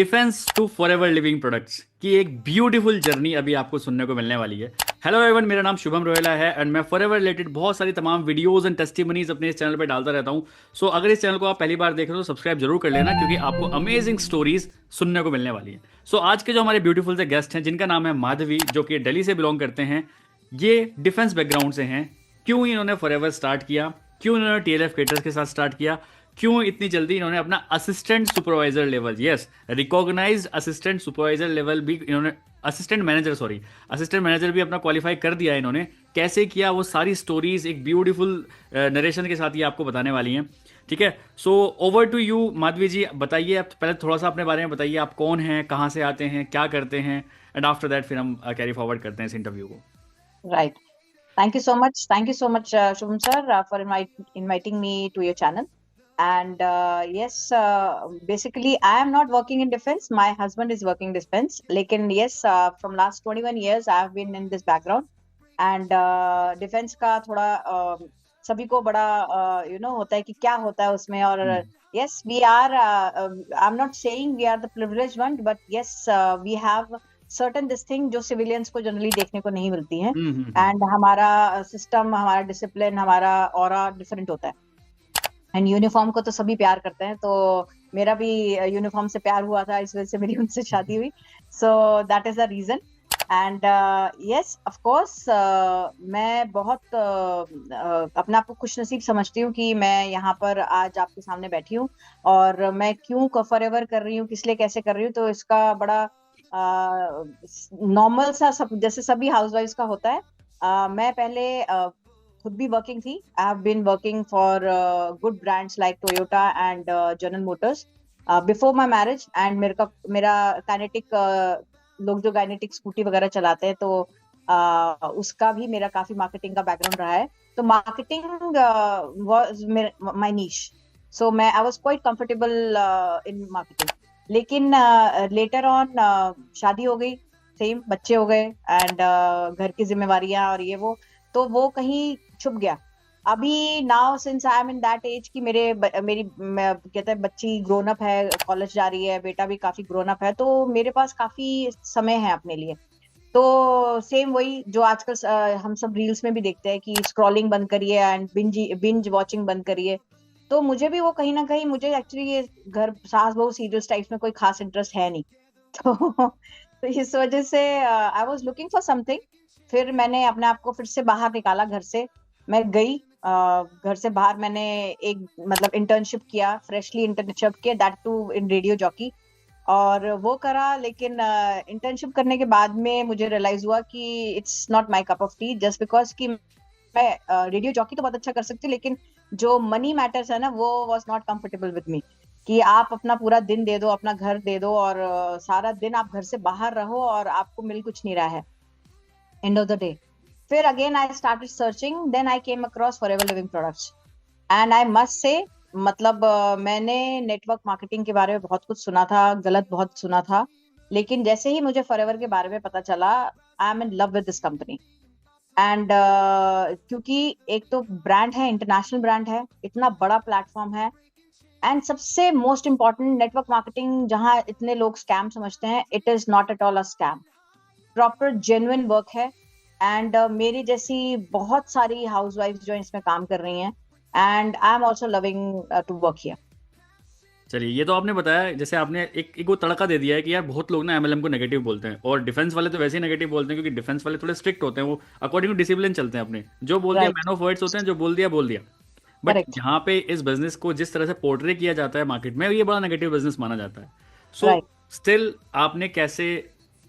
Defence to forever living products की एक beautiful journey अभी आपको सुनने को मिलने वाली है। हेलो एवरीवन, मेरा नाम शुभम रोहेला है एंड मैं फॉरएवर रिलेटेड बहुत सारी तमाम वीडियोस एंड टेस्टिमनीज अपने इस चैनल पे डालता रहता हूं। सो अगर इस चैनल को आप पहली बार देख रहे हो तो सब्सक्राइब जरूर कर लेना, क्योंकि आपको अमेजिंग स्टोरीज सुनने को मिलने वाली है। सो आज के जो हमारे ब्यूटीफुल से गेस्ट हैं, जिनका नाम है माधवी, जो कि दिल्ली से बिलोंग करते हैं, ये डिफेंस बैकग्राउंड से हैं। क्यों इन्होंने फॉरएवर स्टार्ट किया, क्यों इन्होंने टीएलएफ केटर्स के साथ स्टार्ट किया, क्यों इतनी जल्दी इन्होंने अपना assistant supervisor level, yes recognised assistant supervisor level भी इन्होंने, असिस्टेंट मैनेजर भी अपना क्वालिफाई कर दिया है इन्होंने। कैसे किया वो सारी स्टोरीज एक ब्यूटीफुल नरेशन के साथ ये आपको बताने वाली हैं। ठीक है, so over to you Madhavi ji, बताइए आप पहले थोड़ा सा अपने बारे में बताइए, आप कौन हैं, कहाँ से आते हैं, क्या करते हैं, एंड आफ्टर दैट फिर हम कैरी फॉरवर्ड करते हैं इस इंटरव्यू को। Right. Thank you so much. Thank you so much, Shubham sir, for inviting me to your channel. And yes, basically, I am not working in defense. My husband is working defense. Lekin yes, from last 21 years, I have been in this background. And defense का थोड़ा सभी को बड़ा होता है कि क्या होता है उसमें। और yes, we are. I'm not saying we are the privileged one, but yes, we have certain this thing जो सिविलियंस को जनरली देखने को नहीं मिलती हैं। एंड हमारा सिस्टम, हमारा डिसिप्लिन, हमारा ऑरा डिफरेंट होता है। एंड यूनिफॉर्म को तो सभी प्यार करते हैं, तो मेरा भी यूनिफॉर्म से प्यार हुआ था, इस वजह से मेरी उनसे शादी हुई। So that is the reason. And yes, of course, मैं बहुत अपने आप को खुशनसीब समझती हूँ कि मैं यहाँ पर आज आपके सामने बैठी हूँ। और मैं क्यों फॉरएवर कर रही हूँ, किस लिए, कैसे कर रही हूँ, तो इसका बड़ा नॉर्मल सा सब जैसे सभी हाउसवाइफ्स का होता है। मैं पहले खुद भी वर्किंग थी। I have been working for good brands like Toyota and General Motors before my marriage. And मेरा काइनेटिक, लोग जो काइनेटिक स्कूटी वगैरह चलाते हैं, तो उसका भी मेरा काफी मार्केटिंग का बैकग्राउंड रहा है। तो मार्केटिंग वाज माय नीश। सो मैं I was quite comfortable in marketing. लेकिन लेटर ऑन शादी हो गई, सेम बच्चे हो गए, एंड घर की जिम्मेवारियां और ये वो वो कहीं छुप गया। अभी now since I am in that age कि मेरी कहते हैं बच्ची ग्रोन अप है, कॉलेज जा रही है, बेटा भी काफी ग्रोन अप है, तो मेरे पास काफी समय है अपने लिए। तो सेम वही जो आजकल हम सब रील्स में भी देखते हैं कि स्क्रॉलिंग बंद करिए एंड बिंज वॉचिंग बंद करिए। तो मुझे भी वो कहीं ना कहीं, मुझे एक्चुअली ये घर सास बहू सीरियल्स टाइप्स में कोई खास इंटरेस्ट है नहीं। तो इस वजह से I was looking for something. फिर मैंने अपने आप को फिर से बाहर निकाला घर से। मैं गई घर से बाहर, मैंने एक मतलब इंटर्नशिप किया, फ्रेशली इंटर्नशिप किया, that too in radio jockey, और वो करा। लेकिन इंटर्नशिप करने के बाद में मुझे रियलाइज हुआ कि it's not my cup of T, just because कि मैं रेडियो जॉकी तो बहुत अच्छा कर सकती हूँ, लेकिन जो मनी मैटर्स है ना, वो was not comfortable with me. कि आप अपना पूरा दिन दे दो, अपना घर दे दो, और सारा दिन आप घर से बाहर रहो और आपको मिल कुछ नहीं रहा है एंड ऑफ द डे। फिर again I started searching, then I came across forever living products. And I must say, मतलब मैंने नेटवर्क मार्केटिंग के बारे में बहुत कुछ सुना था, गलत बहुत सुना था। लेकिन जैसे ही मुझे फॉरएवर के बारे में पता चला, आई am in love with this company. And क्योंकि एक तो ब्रांड है, इंटरनेशनल ब्रांड है, इतना बड़ा प्लेटफॉर्म है, एंड सबसे मोस्ट इम्पोर्टेंट, नेटवर्क मार्केटिंग जहां इतने लोग स्कैम समझते हैं, it is not at all a scam. Proper genuine work है। एंड मेरी जैसी बहुत सारी हाउसवाइफ्स जो इसमें काम कर रही हैं, and I am also loving to work here. चलिए, ये तो आपने बताया, जैसे आपने एक वो तड़का दे दिया है कि यार बहुत लोग ना एमएलएम को नेगेटिव बोलते हैं, और डिफेंस वाले तो वैसे ही नेगेटिव बोलते हैं, क्योंकि डिफेंस वाले थोड़े स्ट्रिक्ट होते हैं, वो अकॉर्डिंग टू डिसिप्लिन चलते हैं अपने, जो बोल दिया, राइट। मैन ऑफ वर्ड्स होते हैं, जो बोल दिया। But correct. यहाँ पे इस बिजनेस को जिस तरह से पोर्ट्रे किया जाता है मार्केट में, ये बड़ा नेगेटिव बिजनेस माना जाता है। सो राइट। स्टिल आपने कैसे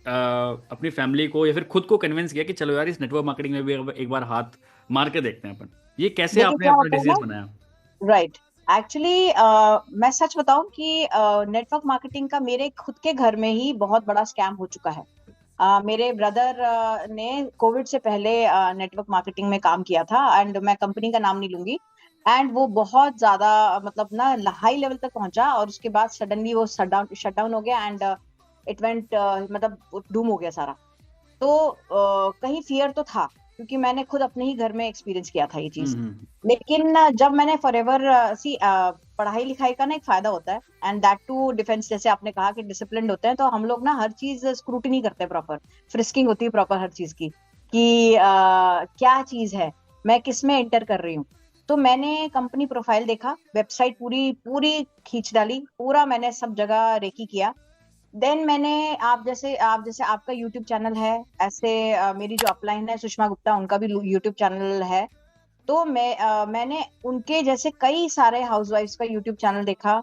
अपनी फैमिली को या फिर खुद को कन्विंस किया कि चलो यार इस नेटवर्क मार्केटिंग में भी एक बार हाथ मार के देखते हैं अपन, ये कैसे देखिए आपने क्या अपना होता है डिसीजन ना, बनाया? राइट। एक्चुअली मैं सच बताऊं कि नेटवर्क मार्केटिंग का मेरे खुद के घर में ही बहुत बड़ा स्कैम हो चुका है। मेरे ब्रदर ने कोविड से पहले नेटवर्क मार्केटिंग में काम किया था, एंड मैं कंपनी का नाम नहीं लूंगी। एंड वो बहुत ज्यादा, मतलब ना, हाई लेवल तक पहुंचा, और उसके बाद सडनली वो शट डाउन हो गया, एंड इट वेंट, मतलब डूम हो गया सारा। तो कहीं फियर तो था, क्योंकि मैंने खुद अपने ही घर में एक्सपीरियंस किया था ये चीज। लेकिन जब मैंने फॉरएवर सी पढ़ाई लिखाई का ना एक फायदा होता है, एंड दैट टू डिफेंस, जैसे आपने कहा कि डिसिप्लिन होते हैं, तो हम लोग ना हर चीज स्क्रूटिनी करते हैं, प्रॉपर फ्रिस्किंग होती है प्रॉपर हर चीज की, कि क्या चीज है, मैं किस में एंटर कर रही हूँ। तो मैंने कंपनी प्रोफाइल देखा, वेबसाइट पूरी पूरी खींच डाली, पूरा मैंने सब जगह रेकी किया। देन मैंने, आप जैसे आपका यूट्यूब चैनल है, ऐसे मेरी जो अपलाइन है सुषमा गुप्ता, उनका भी यूट्यूब चैनल है। तो मैंने उनके जैसे कई सारे हाउसवाइफ्स का यूट्यूब चैनल देखा।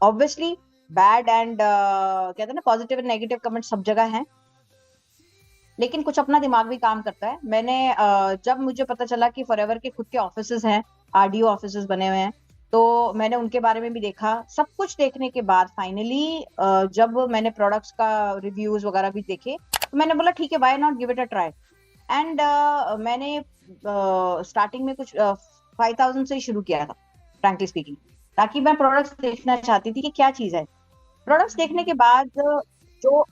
ऑब्वियसली बैड एंड कहते हैं ना, पॉजिटिव एंड नेगेटिव कमेंट सब जगह हैं, लेकिन कुछ अपना दिमाग भी काम करता है। मैंने जब मुझे पता चला कि फॉरएवर के खुद के ऑफिसेज हैं, आरडीओ ऑफिसेज बने हुए हैं, तो मैंने उनके बारे में भी देखा। सब कुछ देखने के बाद फाइनली जब मैंने प्रोडक्ट्स का रिव्यूज वगैरह भी देखे, तो मैंने बोला ठीक है, why not give it a try. And मैंने स्टार्टिंग में कुछ 5,000 से ही शुरू किया था, फ्रैंकली स्पीकिंग, ताकि मैं प्रोडक्ट्स देखना चाहती थी कि क्या चीज है। प्रोडक्ट्स देखने के बाद जो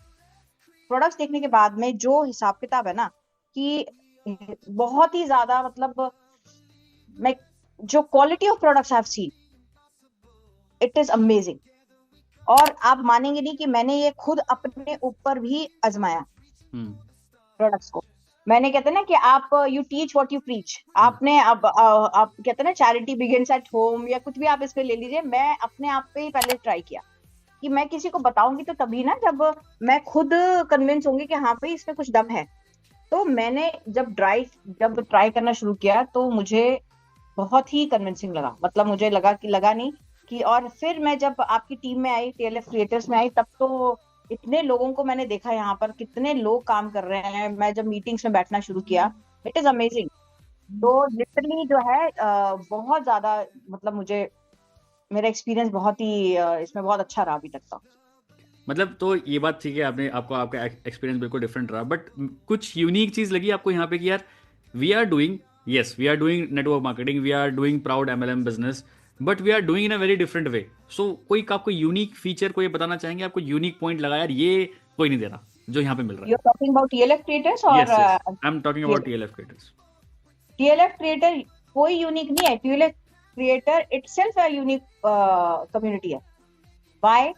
प्रोडक्ट्स देखने के बाद में जो हिसाब किताब है ना, कि बहुत ही ज्यादा, मतलब मैं, जो quality of products I have seen, it is amazing. और आप मानेंगे नहीं कि मैंने ये खुद अपने ऊपर भी आजमाया हम्म। प्रोडक्ट्स को। मैंने, कहते हैं ना कि आप you teach what you preach, आपने अब आप कहते हैं ना, चैरिटी बिगिंस एट होम, या कुछ भी आप इस पे ले लीजिए। मैं अपने आप पे ही पहले ट्राई किया कि मैं किसी को बताऊंगी तो तभी ना, जब मैं खुद कन्विंस होंगी कि हाँ भाई इसमें कुछ दम है। तो मैंने जब ट्राई करना शुरू किया, तो मुझे बहुत ही कन्विंसिंग लगा, मतलब मुझे लगा नहीं कि, और फिर मैं जब आपकी टीम में आई, टीएलएफ क्रिएटर्स में आई, तब तो इतने लोगों को मैंने देखा यहाँ पर, कितने लोग काम कर रहे हैं। मैं जब मीटिंग्स में बैठना शुरू किया, इट इज अमेजिंग। तो लिटरली जो है बहुत ज्यादा, मतलब मुझे, मेरा एक्सपीरियंस बहुत ही इसमें बहुत अच्छा रहा अभी तक का। मतलब तो ये बात ठीक है, आपने आपको आपका एक्सपीरियंस बिल्कुल डिफरेंट रहा, बट कुछ यूनिक चीज़ लगी आपको यहाँ पे कि यार we are doing, yes we are doing network marketing, we are doing proud MLM business, but we are doing in a very different way. So कोई आपको यूनिक फीचर को ये बताना चाहेंगे, आपको यूनिक पॉइंट लगा यार ये कोई नहीं दे रहा जो यहाँ पे मिल रहा you are talking about TLF creators है? और yes yes, I am talking about TLF creators. TLF creator कोई यूनिक नहीं है, TLF creator itself unique community है। वाई?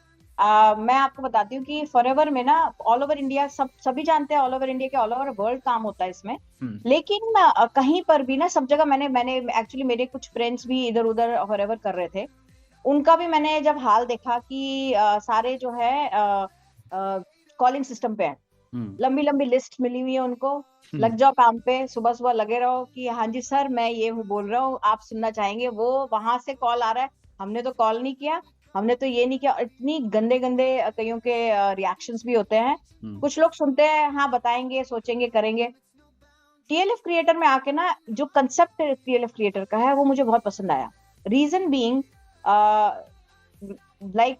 मैं आपको बताती हूँ कि फॉरएवर में ना, ऑल ओवर इंडिया, सभी जानते हैं, ऑल ओवर इंडिया के ऑल ओवर वर्ल्ड काम होता है इसमें। लेकिन कहीं पर भी ना, सब जगह मैंने मैंने एक्चुअली, मेरे कुछ फ्रेंड्स भी इधर उधर फॉरएवर कर रहे थे, उनका भी मैंने जब हाल देखा कि सारे जो है कॉलिंग सिस्टम पे है, लंबी लंबी लिस्ट मिली हुई है उनको, लग जाओ काम पे, सुबह सुबह लगे रहो कि हाँ जी सर मैं ये हूँ बोल रहा हूँ, आप सुनना चाहेंगे। वो वहां से कॉल आ रहा है, हमने तो कॉल नहीं किया, हमने तो ये नहीं किया। इतनी गंदे गंदे कईयों के रिएक्शंस भी होते हैं। कुछ लोग सुनते हैं, हाँ बताएंगे, सोचेंगे, करेंगे। टीएलएफ क्रिएटर में आके ना, जो कंसेप्ट टीएलएफ क्रिएटर का है वो मुझे बहुत पसंद आया। Reason being, like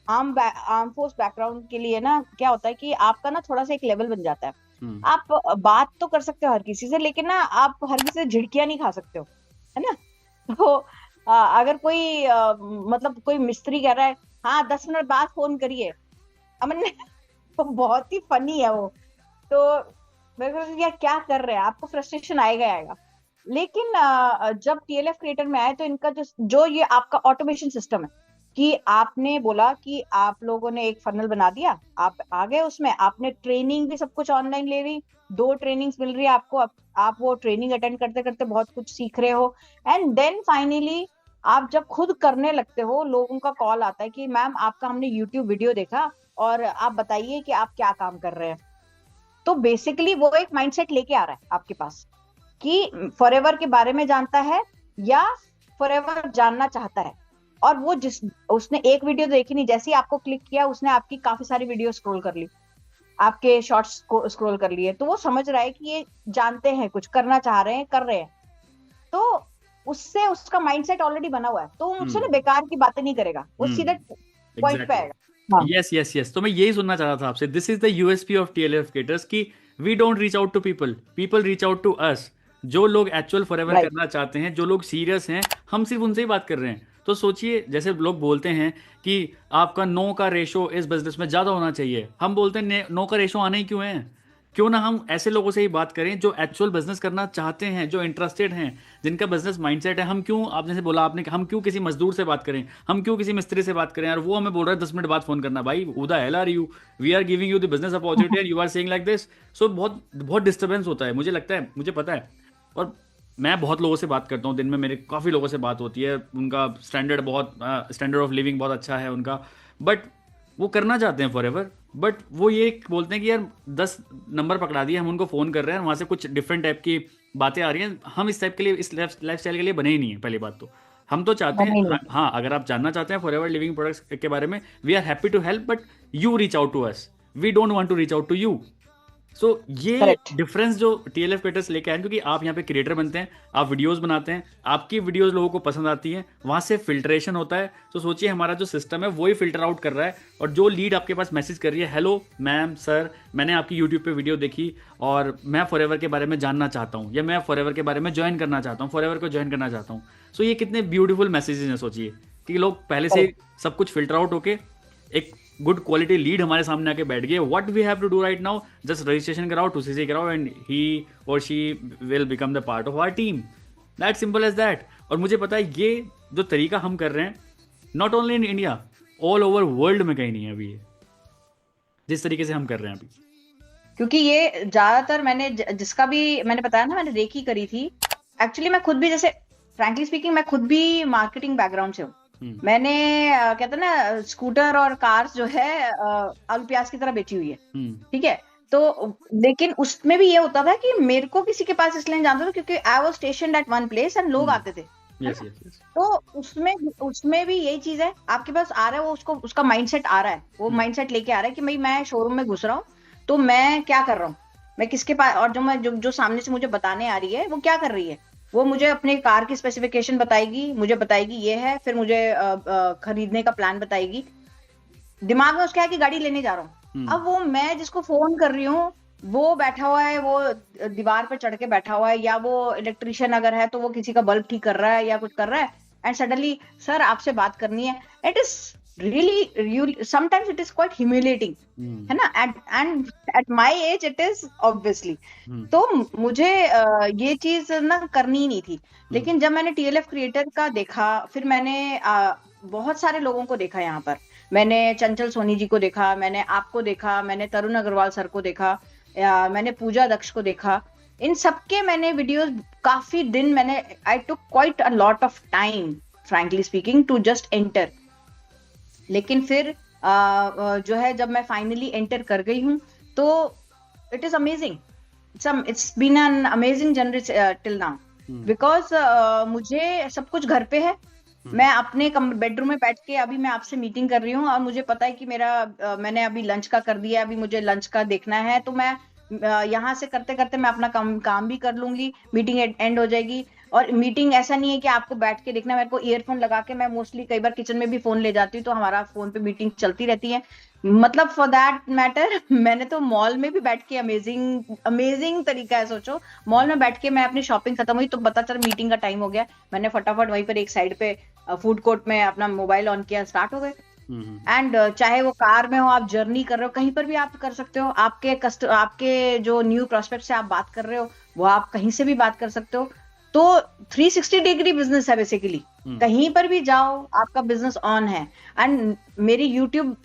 arm force background के लिए ना, क्या होता है कि आपका ना थोड़ा सा एक लेवल बन जाता है। आप बात तो कर सकते हो हर किसी से, लेकिन ना आप हर किसी से झिड़कियां नहीं खा सकते हो, है ना। तो अगर कोई मतलब कोई मिस्त्री कह रहा है, हाँ 10 मिनट बाद फोन करिए, अमन तो बहुत ही फनी है वो। तो मेरे को यार क्या कर रहे हैं, आपको फ्रस्ट्रेशन आएगा आएगा। लेकिन जब टीएलएफ क्रिएटर में आए, तो इनका जो ये आपका ऑटोमेशन सिस्टम है, कि आपने बोला कि आप लोगों ने एक फनल बना दिया, आप आ गए उसमें, आपने ट्रेनिंग भी सब कुछ ऑनलाइन ले रही, 2 ट्रेनिंग्स मिल रही है आपको, आप वो ट्रेनिंग अटेंड करते करते बहुत कुछ सीख रहे हो। एंड देन फाइनली आप जब खुद करने लगते हो, लोगों का कॉल आता है कि मैम आपका हमने यूट्यूब वीडियो देखा, और आप बताइए कि आप क्या काम कर रहे हैं। तो बेसिकली वो एक माइंडसेट लेके आ रहा है आपके पास, कि फॉरएवर के बारे में जानता है या फॉरएवर जानना चाहता है। और वो उसने एक वीडियो देखी नहीं, जैसे ही आपको क्लिक किया, उसने आपकी काफी सारी वीडियो स्क्रॉल कर ली, आपके शॉर्ट्स को स्क्रॉल कर लिए। तो वो समझ रहा है कि ये जानते हैं, कुछ करना चाह रहे हैं, कर रहे हैं। तो उससे उसका माइंडसेट ऑलरेडी बना हुआ है, तो वो मुझसे ना बेकार की बातें नहीं करेगा, वो सीधे पॉइंट पे आएगा। यस यस यस, तो मैं यही सुनना चाह रहा था आपसे, this is the USP of TLF creators की we don't reach out to people, people reach out to us. जो लोग एक्चुअल फॉरएवर करना चाहते हैं, जो लोग सीरियस हैं, हम सिर्फ उनसे ही बात कर रहे हैं। तो सोचिए, जैसे लोग बोलते हैं कि आपका नो का रेशो इस बिजनेस में ज़्यादा होना चाहिए, हम बोलते हैं नो का रेशो आना ही क्यों है? क्यों ना हम ऐसे लोगों से ही बात करें जो एक्चुअल बिजनेस करना चाहते हैं, जो इंटरेस्टेड हैं, जिनका बिजनेस माइंडसेट है। हम क्यों, आप जैसे बोला आपने, हम क्यों किसी मजदूर से बात करें, हम क्यों किसी मिस्त्री से बात करें यार, वो हमें बोल रहा है 10 मिनट बाद फोन करना। भाई who the hell are you, we are giving you the business opportunity and you are saying like this. So बहुत बहुत डिस्टर्बेंस होता है, मुझे लगता है, मुझे पता है। और मैं बहुत लोगों से बात करता हूँ दिन में, मेरे काफ़ी लोगों से बात होती है, उनका स्टैंडर्ड ऑफ लिविंग बहुत अच्छा है उनका, बट वो करना चाहते हैं फॉर एवर, बट वो ये बोलते हैं कि यार 10 नंबर पकड़ा दिए, हम उनको फ़ोन कर रहे हैं, वहाँ से कुछ डिफरेंट टाइप की बातें आ रही हैं। हम इस टाइप के लिए, इस लाइफ स्टाइल के लिए बने ही नहीं है। पहली बात तो हम तो चाहते हैं, बने नहीं। हाँ, अगर आप जानना चाहते हैं फॉर एवर लिविंग प्रोडक्ट्स के बारे में, we are happy to help, but you reach out to us, we don't want to reach out to you. So ये करेक्ट। डिफरेंस जो टीएलएफ क्रिएटर्स लेके आए हैं, क्योंकि आप यहाँ पे क्रिएटर बनते हैं, आप वीडियोस बनाते हैं, आपकी वीडियोस लोगों को पसंद आती हैं, वहाँ से फिल्ट्रेशन होता है। तो सोचिए हमारा जो सिस्टम है वही फिल्टर आउट कर रहा है, और जो लीड आपके पास मैसेज कर रही है, हेलो मैम, सर, मैंने आपकी यूट्यूब पे वीडियो देखी और मैं फॉरएवर के बारे में जानना चाहता हूँ, या मैं फॉरएवर के बारे में ज्वाइन करना चाहता हूँ, फॉरएवर को ज्वाइन करना चाहता हूँ। सो ये कितने ब्यूटीफुल मैसेजेस हैं। सोचिए कि लोग पहले से सब कुछ फिल्टर आउट होके एक गुड क्वालिटी लीड हमारे सामने आके बैठ गए। What we have to do right now, just registration कराओ, 2CC कराओ, एंड ही और she will become the part of our team. That simple as that. और मुझे पता है ये जो तरीका हम कर रहे हैं, not only in India, all over world में कहीं नहीं है अभी ये, जिस तरीके से हम कर रहे हैं अभी। क्योंकि ये ज्यादातर मैंने जिसका भी मैंने बताया ना, मैंने रेकी करी थी। एक्चुअली मैं खुद भी, जैसे फ्रैंकली स्पीकिंग, मैं खुद भी मार्केटिंग बैकग्राउंड से हूँ। मैंने कहते हैं ना, स्कूटर और कार्स जो है आलू प्याज की तरह बेची हुई है। ठीक है। तो लेकिन उसमें भी ये होता था कि मेरे को किसी के पास इसलिए नहीं जानता था क्योंकि I was stationed at one place and लोग आते थे। Yes yes yes. तो उसमें भी यही चीज है, आपके पास आ रहा है, वो उसको उसका माइंडसेट आ रहा है, वो माइंडसेट लेके आ रहा है कि भाई मैं शोरूम में घुस रहा हूँ, तो मैं क्या कर रहा हूँ, मैं किसके पास, और जो सामने से मुझे बताने आ रही है वो क्या कर रही है, वो मुझे अपने कार की स्पेसिफिकेशन बताएगी, मुझे बताएगी ये है, फिर मुझे खरीदने का प्लान बताएगी। दिमाग में उसका है कि गाड़ी लेने जा रहा हूँ। अब वो मैं जिसको फोन कर रही हूँ वो बैठा हुआ है, वो दीवार पर चढ़ के बैठा हुआ है, या वो इलेक्ट्रिशियन अगर है तो वो किसी का बल्ब ठीक कर रहा है या कुछ कर रहा है, एंड सडनली सर आपसे बात करनी है। It is really sometimes it is quite humiliating, है ना। And at my age it is obviously. तो मुझे ये चीज ना करनी ही नहीं थी। लेकिन जब मैंने टीएलएफ क्रिएटर का देखा, फिर मैंने बहुत सारे लोगों को देखा यहाँ पर। मैंने चंचल सोनी जी को देखा, मैंने आपको देखा, मैंने तरुण अग्रवाल सर को देखा, मैंने पूजा दक्ष को देखा। इन सबके मैंने वीडियोस काफी दिन मैंने, I took quite a lot of time frankly speaking to just enter. लेकिन फिर जो है जब मैं फाइनली एंटर कर गई हूँ तो it is amazing, it's been an amazing journey till now, because मुझे सब कुछ घर पे है। मैं अपने बेडरूम में बैठ के अभी मैं आपसे मीटिंग कर रही हूँ, और मुझे पता है कि मैंने अभी लंच का कर दिया, अभी मुझे लंच का देखना है, तो मैं यहाँ से करते करते मैं अपना काम भी कर लूंगी, मीटिंग एंड हो जाएगी। और मीटिंग ऐसा नहीं है कि आपको बैठ के देखना, मेरे को ईयरफोन लगा के, मैं मोस्टली कई बार किचन में भी फोन ले जाती हूँ, तो हमारा फोन पे मीटिंग चलती रहती है। मतलब फॉर दैट मैटर मैंने तो मॉल में भी बैठ के, अमेजिंग तरीका है। सोचो मॉल में बैठ के मैं अपनी शॉपिंग खत्म हुई तो पता चल मीटिंग का टाइम हो गया, मैंने फटाफट वहीं पर एक साइड पे फूड कोर्ट में अपना मोबाइल ऑन किया, स्टार्ट हो गए। एंड चाहे वो कार में हो, आप जर्नी कर रहे हो, कहीं पर भी आप कर सकते हो। आपके जो न्यू प्रोस्पेक्ट से आप बात कर रहे हो, वो आप कहीं से भी बात कर सकते हो। तो 360 डिग्री बिजनेस है बेसिकली, कहीं पर भी जाओ आपका बिजनेस ऑन है। एंड मेरी यूट्यूब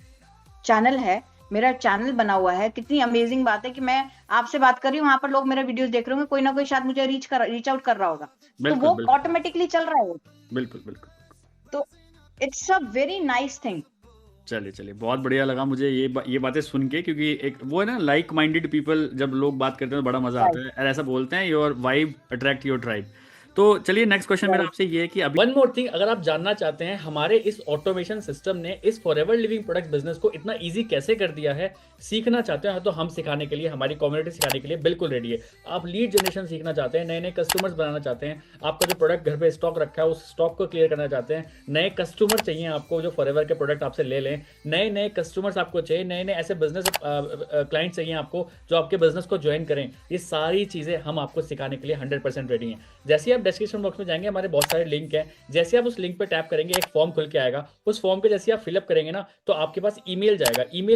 चैनल है, मेरा चैनल बना हुआ है। कितनी अमेजिंग बात है कि मैं आपसे बात कर रही हूँ, वहां पर लोग मेरा वीडियोस देख रहे होंगे, कोई ना कोई शायद मुझे रीच आउट कर रहा होगा, तो वो ऑटोमेटिकली चल रहा है। बिल्कुल बिल्कुल। तो it's a very nice thing. चलिए बहुत बढ़िया लगा मुझे ये बातें सुन के, क्योंकि एक वो है ना, लाइक माइंडेड पीपल जब लोग बात करते हैं तो बड़ा मजा आता है। और ऐसा बोलते हैं, your vibe attract your tribe. तो चलिए नेक्स्ट क्वेश्चन मेरा आपसे ये है कि अभी वन मोर थिंग, अगर आप जानना चाहते हैं हमारे इस ऑटोमेशन सिस्टम ने इस फॉरएवर लिविंग प्रोडक्ट बिजनेस को इतना इजी कैसे कर दिया है, सीखना चाहते हैं तो हम सिखाने के लिए, हमारी कम्युनिटी सिखाने के लिए बिल्कुल रेडी है। आप लीड जनरेशन सीखना चाहते हैं, नए नए कस्टमर्स बनाना चाहते हैं, आपका जो प्रोडक्ट घर पे स्टॉक रखा है उस स्टॉक को क्लियर करना चाहते हैं, नए कस्टमर चाहिए आपको जो फॉरएवर के प्रोडक्ट आपसे ले लें, नए नए कस्टमर्स आपको चाहिए, नए नए ऐसे बिजनेस क्लाइंट चाहिए आपको जो आपके बिजनेस को ज्वाइन करें, ये सारी चीजें हम आपको सिखाने के लिए 100% रेडी हैं। जैसे आप डिस्क्रिप्शन बॉक्स में जाएंगे, हमारे बहुत सारे लिंक हैं। जैसे आप उस लिंक पे टैप करेंगे एक फॉर्म खुल के आएगा, उस फॉर्म पे जैसे आप फिलअप करेंगे ना तो आपके पास ईमेल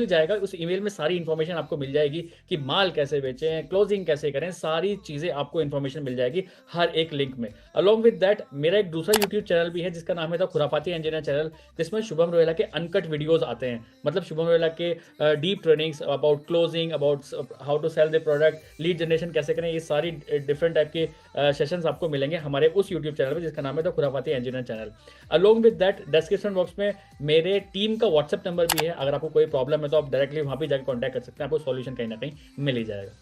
जाएगा, उस ईमेल में सारी इन्फॉर्मेशन आपको मिल जाएगी कि माल कैसे बेचें, क्लोजिंग कैसे करें, सारी चीज़ें आपको इन्फॉर्मेशन मिल जाएगी हर एक लिंक में। अलॉन्ग विद दैट मेरा एक दूसरा यूट्यूब चैनल भी है जिसका नाम है द खुराफाती इंजीनियर चैनल, जिसमें शुभम रोहेला के अनकट वीडियोज़ आते हैं। मतलब शुभम रोहेला के deep trainings about closing, about how to sell the product, lead generation कैसे करें, ये सारी डिफरेंट टाइप के सेशंस आपको मिलेंगे हमारे उस यूट्यूब चैनल पे जिसका नाम है the Khurafati engineer channel. Along with that description box में मेरे टीम का व्हाट्सएप नंबर भी है, अगर आपको कोई प्रॉब्लम है तो आप डायरेक्टली वहाँ पे जाकर कॉन्टैक्ट कर सकते हैं, आपको सॉल्यूशन कहीं ना कहीं मिल ही जाएगा।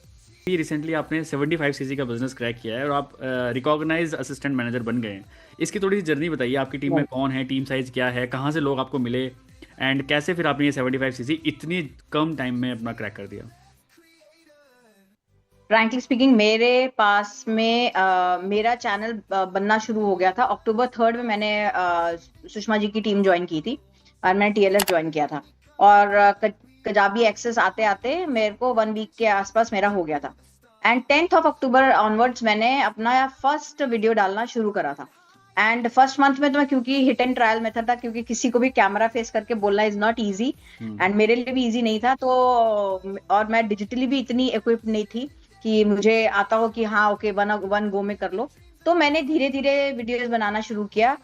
रिसेंटली आपने 75 सीसी का बिजनेस क्रैक किया है और आप रिकॉग्नाइज्ड असिस्टेंट मैनेजर बन गए हैं। इसकी थोड़ी सी जर्नी बताइए, आपकी टीम में कौन है, टीम साइज क्या है, कहाँ से लोग आपको मिले, एंड कैसे फिर आपने ये 75 सीसी इतनी कम टाइम में अपना क्रैक कर दिया? फ्रैंकली स्पीकिंग, मेरे पास में मेरा चैनल बनना शुरू हो गया था अक्टूबर 3 में। मैंने सुषमा जी की टीम ज्वाइन की थी और मैंने टीएलएफ ज्वाइन किया था, और कजाबी एक्सेस आते आते मेरे को 1 वीक के आसपास मेरा हो गया था। एंड 10 अक्टूबर ऑनवर्ड्स मैंने अपना फर्स्ट वीडियो डालना शुरू करा था। एंड फर्स्ट मंथ में तो मैं, क्योंकि हिट एंड ट्रायल मेथड था, क्योंकि किसी को भी कैमरा फेस करके बोलना इज नॉट इजी, एंड मेरे लिए भी इजी नहीं था, तो और मैं डिजिटली भी इतनी इक्विप नहीं थी कि मुझे आता हो कि हाँ ओके वन गो में कर लो। तो मैंने धीरे धीरे वीडियोस बनाना शुरू किया।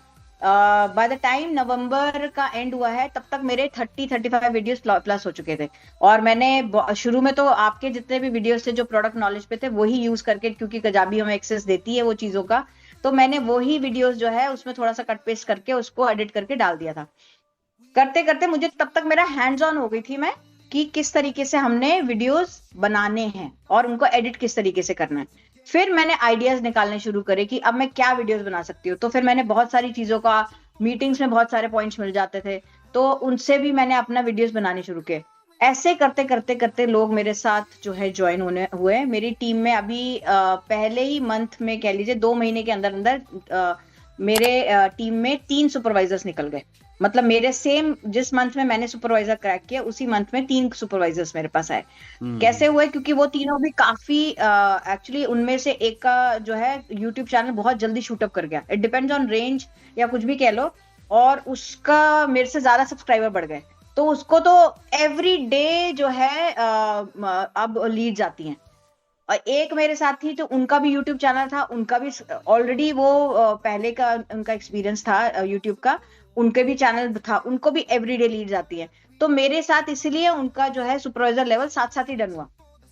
बाय द टाइम नवंबर का एंड हुआ है तब तक मेरे 30-35 वीडियोस प्लस हो चुके थे। और मैंने शुरू में तो आपके जितने भी वीडियोस थे जो प्रोडक्ट नॉलेज पे थे वही यूज करके, क्योंकि कजाबी हमें एक्सेस देती है वो चीजों का, तो मैंने वही वीडियोस जो है उसमें थोड़ा सा कट पेस्ट करके उसको एडिट करके डाल दिया था। करते करते मुझे तब तक मेरा हैंड्स ऑन हो गई थी मैं कि किस तरीके से हमने वीडियोस बनाने हैं और उनको एडिट किस तरीके से करना है। फिर मैंने आइडियाज निकालने शुरू करे कि अब मैं क्या वीडियोस बना सकती हूँ। तो फिर मैंने बहुत सारी चीजों का, मीटिंग्स में बहुत सारे पॉइंट्स मिल जाते थे तो उनसे भी मैंने अपना वीडियोस बनाने शुरू किए। ऐसे करते करते करते लोग मेरे साथ जो है ज्वाइन होने हुए मेरी टीम में। अभी पहले ही मंथ में, कह लीजिए 2 महीने के अंदर अंदर मेरे टीम में 3 सुपरवाइजर्स निकल गए। मतलब मेरे सेम जिस मंथ में मैंने सुपरवाइजर क्रैक किया उसी मंथ में 3 सुपरवाइजर्स मेरे पास आए। कैसे हुए? क्योंकि वो तीनों भी काफी एक्चुअली उनमें से एक का जो है यूट्यूब चैनल बहुत जल्दी शूटअप कर गया, इट डिपेंड्स ऑन रेंज या कुछ भी कह लो, और उसका मेरे से ज्यादा सब्सक्राइबर बढ़ गए, तो उसको तो एवरी डे जो है अब लीड जाती हैं। और एक मेरे साथ थी तो उनका भी यूट्यूब चैनल था, उनका भी ऑलरेडी वो पहले का उनका एक्सपीरियंस था यूट्यूब का, उनके भी चैनल था, उनको भी एवरीडे लीड जाती है। तो मेरे साथ इसीलिए उनका जो है सुपरवाइजर लेवल साथ साथ ही डन हुआ।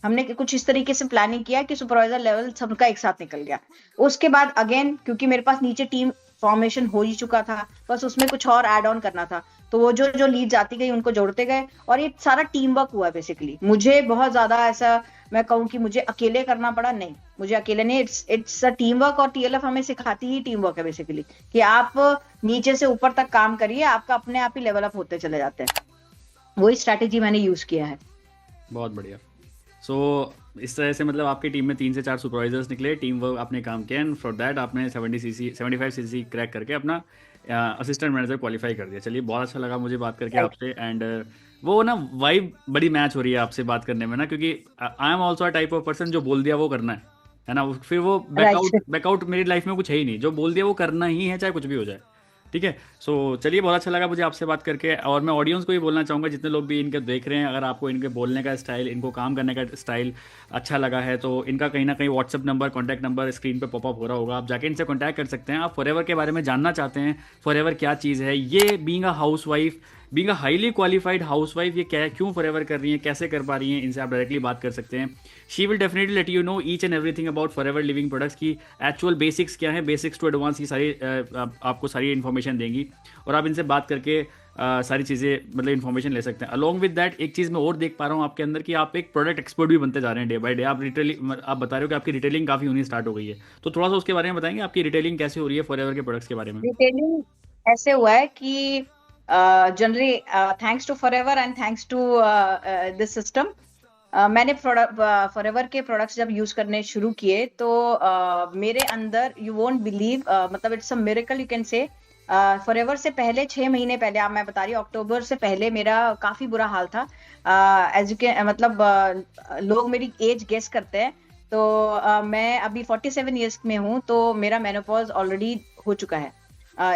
हमने कुछ इस तरीके से प्लानिंग किया कि सुपरवाइजर लेवल सबका एक साथ निकल गया। उसके बाद अगेन क्योंकि मेरे पास नीचे टीम फॉर्मेशन हो ही चुका था, बस उसमें कुछ और ऐड ऑन करना था, तो वो जो जो लीड जाती गई उनको जोड़ते गए और ये सारा टीम वर्क हुआ बेसिकली। मुझे बहुत ज्यादा ऐसा मैं कहूँ कि मुझे अकेले करना पड़ा, नहीं, मुझे अकेले नहीं, इट्स अ टीम वर्क। और टीएलएफ हमें सिखाती ही टीम वर्क है बेसिकली, कि आप नीचे से ऊपर तक काम करिए, आपका अपने आप ही लेवल अप होते चले जाते हैं। वही स्ट्रैटेजी मैंने यूज किया है। बहुत बढ़िया। सो इस तरह से मतलब आपकी टीम में 3 से 4 सुपरवाइजर्स निकले, टीम वर्क आपने काम किया, एंड फॉर दैट आपने 75 सीसी क्रैक करके अपना असिस्टेंट मैनेजर क्वालिफाई कर दिया। चलिए, बहुत अच्छा लगा मुझे बात करके आपसे, एंड वो ना वाइब बड़ी मैच हो रही है आपसे बात करने में ना, क्योंकि आई am also a type of person जो बोल दिया वो करना है ना। फिर वो बैकआउट मेरी लाइफ में कुछ है ही नहीं, जो बोल दिया वो करना ही है, चाहे कुछ भी हो जाए। ठीक है। सो चलिए, बहुत अच्छा लगा मुझे आपसे बात करके, और मैं ऑडियंस को भी बोलना चाहूँगा, जितने लोग भी इनके देख रहे हैं, अगर आपको इनके बोलने का स्टाइल, इनको काम करने का स्टाइल अच्छा लगा है तो इनका कहीं ना कहीं WhatsApp number, contact number screen पे पॉपअप हो रहा होगा, आप जाके इनसे कॉन्टैक्ट कर सकते हैं। आप फॉरएवर के बारे में जानना चाहते हैं, फॉरएवर क्या चीज़ है, ये being a housewife, being a highly qualified housewife, ये क्या, क्यों फॉरएवर कर रही हैं, कैसे कर पा रही हैं, इनसे आप डायरेक्टली बात कर सकते हैं। She will definitely let you know each and everything about forever living products की एक्चुअल बेसिक्स क्या है, बेसिक्स टू एडवांस की सारी आपको सारी इन्फॉर्मेशन देंगी, और आप इनसे बात करके सारी चीज़ें मतलब इन्फॉर्मेशन ले सकते हैं। अलॉन्ग विद दैट एक चीज़ मैं और देख पा रहा हूँ आपके अंदर कि आप एक प्रोडक्ट एक्सपर्ट भी बनते जा रहे हैं डे बाय डे। आप रिटेलिंग, आप बता रहे हो कि आपकी रिटेलिंग काफ़ी होनी स्टार्ट हो गई है, तो थोड़ा सा उसके बारे में बताएंगे, आपकी रिटेलिंग कैसे हो रही है फॉरएवर के प्रोडक्ट्स के बारे में? रिटेलिंग ऐसे हुआ है कि generally thanks to Forever and thanks to this system, मैंने फॉरएवर के प्रोडक्ट्स जब यूज करने शुरू किए तो मेरे अंदर, यू वोंट बिलीव, मतलब it's a miracle you can say. Forever से पहले 6 महीने पहले, आप मैं बता रही हूँ अक्टूबर से पहले मेरा काफी बुरा हाल था। एज यू कैन मतलब लोग मेरी एज गेस करते हैं, तो मैं अभी 47 ईयर्स में हूँ, तो मेरा मेनोपॉज ऑलरेडी हो चुका है।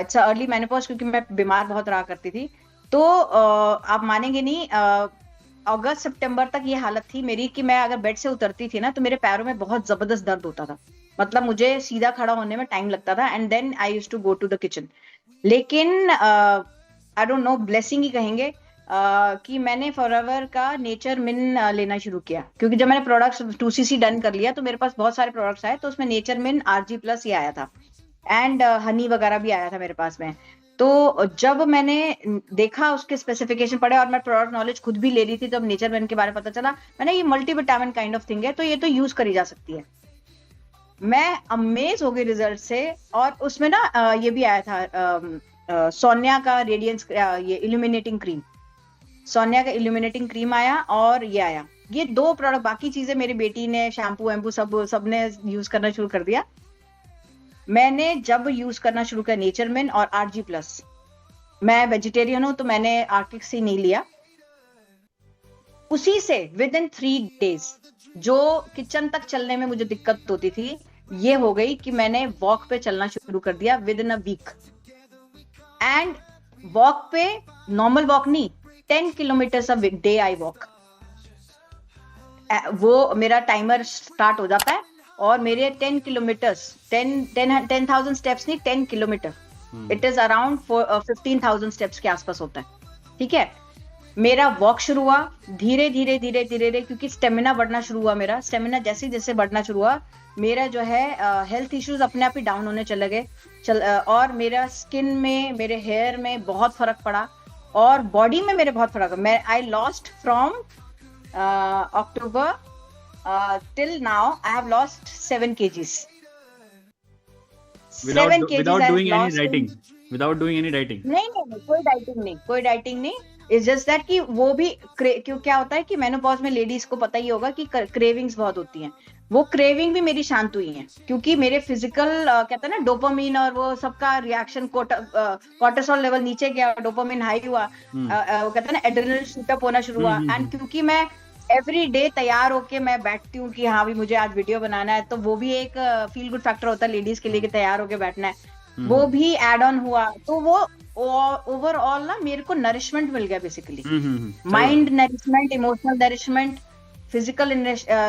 इट्स अर्ली मेनोपॉज, क्योंकि मैं बीमार बहुत रहा करती थी। तो आप मानेंगे नहीं, अगस्त सितंबर तक ये हालत थी मेरी कि मैं अगर बेड से उतरती थी ना, तो मेरे पैरों में बहुत जबरदस्त दर्द होता था। मतलब मुझे सीधा खड़ा होने में टाइम लगता था, and then I used to go to the kitchen. लेकिन आई डोंट नो, ब्लेसिंग ही कहेंगे, कि मैंने फॉरएवर का नेचर मिन लेना शुरू किया, क्योंकि जब मैंने प्रोडक्ट्स 2cc डन कर लिया, तो मेरे पास बहुत सारे प्रोडक्ट्स आए, तो उसमें नेचर मिन RG+ ही आया था, एंड हनी वगैरह भी आया था मेरे पास में। तो जब मैंने देखा, उसके स्पेसिफिकेशन पढ़े, और मैं प्रोडक्ट नॉलेज खुद भी ले रही थी, जब नेचर मिन के बारे में पता चला, मैंने ये मल्टीविटामिन काइंड ऑफ थिंग है, तो ये तो यूज करी जा सकती है। मैं अमेज हो गई रिजल्ट से। और उसमें ना ये भी आया था, सोनिया का रेडियंस, ये इल्यूमिनेटिंग क्रीम, सोनिया का इल्यूमिनेटिंग क्रीम आया, और ये आया। ये 2 प्रोडक्ट, बाकी चीजें मेरी बेटी ने, शैम्पू वैम्पू सबने यूज करना शुरू कर दिया। मैंने जब यूज करना शुरू किया नेचरमिन और RG+, मैं वेजिटेरियन हूं, तो मैंने आर्टिक से नहीं लिया। उसी से विद इन 3 डेज, जो किचन तक चलने में मुझे दिक्कत होती थी, ये हो गई कि मैंने वॉक पे चलना शुरू कर दिया within a week. And walk पे, नॉर्मल वॉक नहीं, 10 kilometre a day I walk. वो मेरा टाइमर स्टार्ट हो जाता है, और मेरे 10 किलोमीटर्स, 10,000 स्टेप्स नहीं, 10 kilometre, it is around 15,000 steps के आसपास होता है। ठीक है, मेरा वॉक शुरू हुआ धीरे धीरे धीरे धीरे धीरे, क्योंकि स्टेमिना बढ़ना शुरू हुआ। मेरा स्टेमिना जैसे जैसे बढ़ना शुरू हुआ, मेरा जो है हेल्थ इश्यूज अपने आप ही डाउन होने चले गए। और मेरा स्किन में, मेरे हेयर में बहुत फर्क पड़ा, और बॉडी में मेरे बहुत फर्क। मैं I lost from October till now, I have lost 7 kgs. Without doing any dieting. Without doing any dieting. नहीं, कोई डाइटिंग नहीं। इट्स जस्ट दैट कि वो भी क्यों, क्या होता है कि मेनोपॉज में लेडीज को पता ही होगा कि क्रेविंग्स बहुत होती हैं। वो क्रेविंग भी मेरी शांत हुई है, क्योंकि मेरे फिजिकल कहते हैं ना, डोपामिन और वो सबका रिएक्शन, कोर्टिसोल लेवल नीचे गया, डोपामिन हाई हुआ, कहते हैं ना, एड्रेनल शूट अप होना शुरू हुआ। एंड क्योंकि मैं एवरी डे तैयार होके मैं बैठती हूँ कि हाँ भी मुझे आज वीडियो बनाना है, तो वो भी एक फील गुड फैक्टर होता है लेडीज के लिए कि तैयार होके बैठना है। वो भी एड ऑन हुआ, तो वो ओवरऑल ना मेरे को नरिशमेंट मिल गया basically. Mind nourishment, emotional nourishment, physical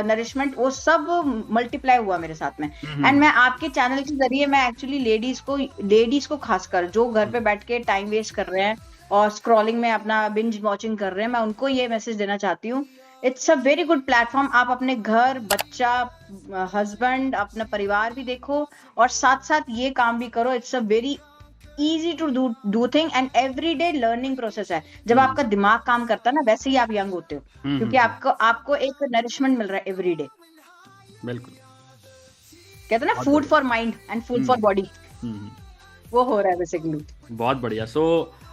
nourishment, वो सब मल्टीप्लाई हुआ मेरे साथ में। एंड मैं आपके चैनल के जरिए, मैं एक्चुअली लेडीज को खासकर जो घर पे बैठ के टाइम वेस्ट कर रहे हैं और स्क्रॉलिंग में अपना बिंज वॉचिंग कर रहे हैं, मैं उनको ये मैसेज देना चाहती हूँ, it's a very good platform. आप अपने घर, बच्चा, हस्बैंड, अपना परिवार भी देखो, और साथ साथ ये काम भी करो। It's a very easy to do thing and everyday learning process है। जब आपका दिमाग काम करता है ना, वैसे ही आप यंग होते हो, क्योंकि आपको एक नरिशमेंट मिल रहा है एवरीडे। बिल्कुल, कहते हैं ना, food for mind and food for body, वो हो रहा है बेसिकली। बहुत बढ़िया। सो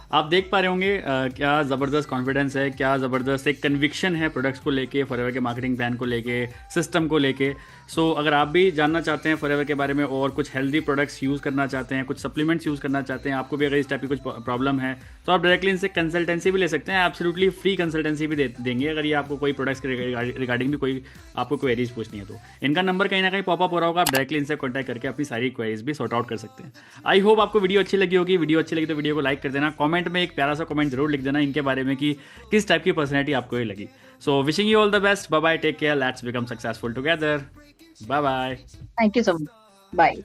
आप देख पा रहे होंगे क्या ज़बरदस्त कॉन्फिडेंस है, क्या ज़बरदस्त एक कन्विक्शन है प्रोडक्ट्स को लेके, फॉरएवर के मार्केटिंग प्लान को लेके, सिस्टम को लेके। सो अगर आप भी जानना चाहते हैं फॉरएवर के बारे में, और कुछ हेल्दी प्रोडक्ट्स यूज़ करना चाहते हैं, कुछ सप्लीमेंट्स यूज़ करना चाहते हैं, आपको भी अगर इस टाइप की कुछ प्रॉब्लम है, तो आप डायरेक्टली इनसे कंसल्टेंसी भी ले सकते हैं। एब्सोल्युटली फ्री कंसल्टेंसी भी देंगे, अगर ये आपको कोई प्रोडक्ट्स के रिगार्डिंग भी कोई आपको क्वेरीज पूछनी है तो। इनका नंबर कहीं ना कहीं पॉपअप हो रहा होगा, आप डायरेक्टली इनसे कॉन्टैक्ट करके अपनी सारी क्वेरीज भी सॉर्ट आउट कर सकते हैं। आई होप आपको वीडियो अच्छी लगी होगी। वीडियो अच्छी लगी तो वीडियो को लाइक कर देना, कॉमेंट में एक प्यारा सा कमेंट जरूर लिख देना इनके बारे में कि किस टाइप की पर्सनैलिटी आपको ये लगी। So wishing you all the best, bye bye, take care, let's become successful together, bye bye. Thank you so much, bye.